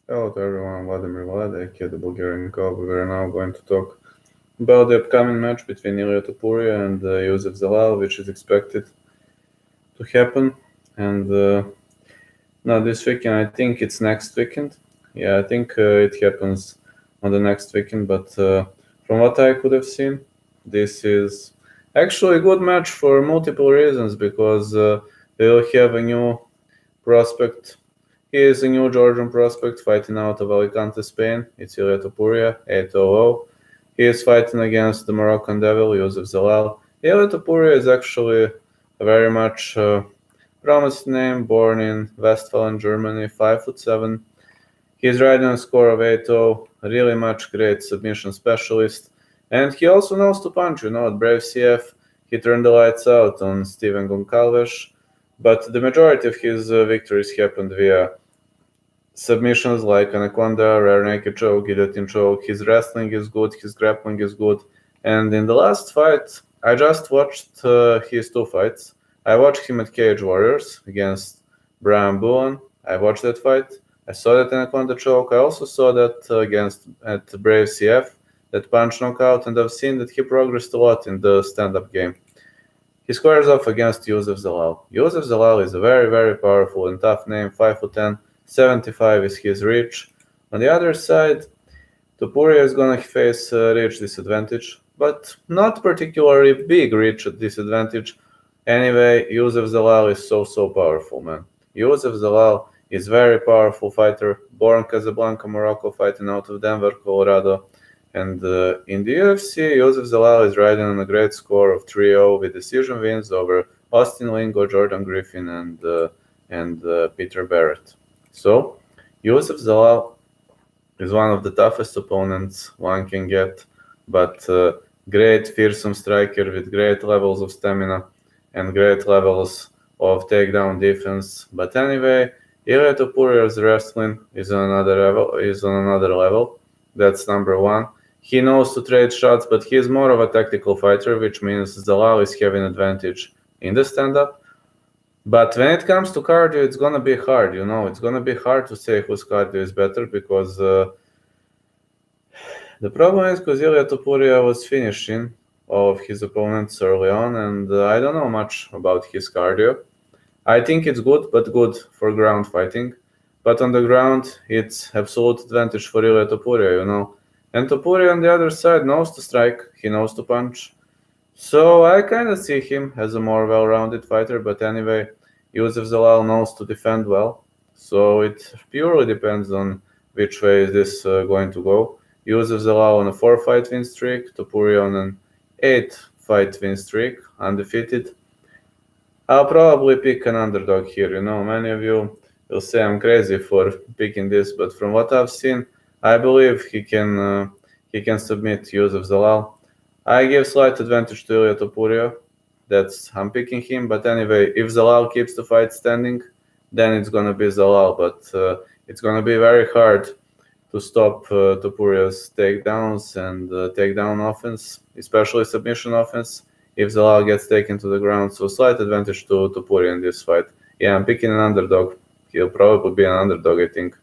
Hello to everyone, Vladimir Vladek here, the Bulgarian coach. We're now going to talk about the upcoming match between Ilia Topuria and Youssef Zalal, which is expected to happen. And not this weekend, I think it's next weekend. Yeah, I think it happens on the next weekend, but from what I could have seen, this is actually a good match for multiple reasons because they will have a new prospect. He is a new Georgian prospect fighting out of Alicante, Spain. It's Ilia Topuria, 8-0. He is fighting against the Moroccan devil, Youssef Zalal. Ilia Topuria is actually a very much promised name, born in Westphalen, Germany, 5'7". He's riding a score of 8-0, really much great submission specialist. And he also knows to punch, at Brave CF. He turned the lights out on Steven Goncalves, but the majority of his victories happened via submissions like Anaconda, Rare Naked Choke, Guillotine Choke. His wrestling is good, his grappling is good. And in the last fight, I just watched his two fights. I watched him at Cage Warriors against Brian Bullen. I watched that fight. I saw that Anaconda Choke. I also saw that at Brave CF, that punch knockout, and I've seen that he progressed a lot in the stand-up game. He squares off against Youssef Zalal. Youssef Zalal is a very, very powerful and tough name, 5'10", 75 is his reach. On the other side, Topuria is going to face reach disadvantage, but not particularly big reach disadvantage. Anyway, Youssef Zalal is so powerful, man. Youssef Zalal is very powerful fighter, born Casablanca, Morocco, fighting out of Denver, Colorado. And in the UFC, Youssef Zalal is riding on a great score of 3-0 with decision wins over Austin Lingo, Jordan Griffin, and Peter Barrett. So, Youssef Zalal is one of the toughest opponents one can get, but great, fearsome striker with great levels of stamina and great levels of takedown defense. But anyway, Ilia Topuria's wrestling is on another level. That's number one. He knows to trade shots, but he's more of a tactical fighter, which means Zalal is having advantage in the stand-up. But when it comes to cardio, it's gonna be hard. It's gonna be hard to say whose cardio is better because the problem is because Ilia Topuria was finishing all of his opponents early on, and I don't know much about his cardio. I think it's good, but good for ground fighting. But on the ground, it's absolute advantage for Ilia Topuria, And Topuria on the other side knows to strike, he knows to punch. So I kind of see him as a more well-rounded fighter, but anyway, Youssef Zalal knows to defend well. So it purely depends on which way is this going to go. Youssef Zalal on a 4-fight win streak, Topuria on an 8-fight win streak, undefeated. I'll probably pick an underdog here. Many of you will say I'm crazy for picking this, but from what I've seen, I believe he can submit Youssef Zalal. I give slight advantage to Ilia Topuria. I'm picking him. But anyway, if Zalal keeps the fight standing, then it's gonna be Zalal. But it's gonna be very hard to stop Topuria's takedowns and takedown offense, especially submission offense, if Zalal gets taken to the ground. So slight advantage to Topuria in this fight. Yeah, I'm picking an underdog. He'll probably be an underdog, I think.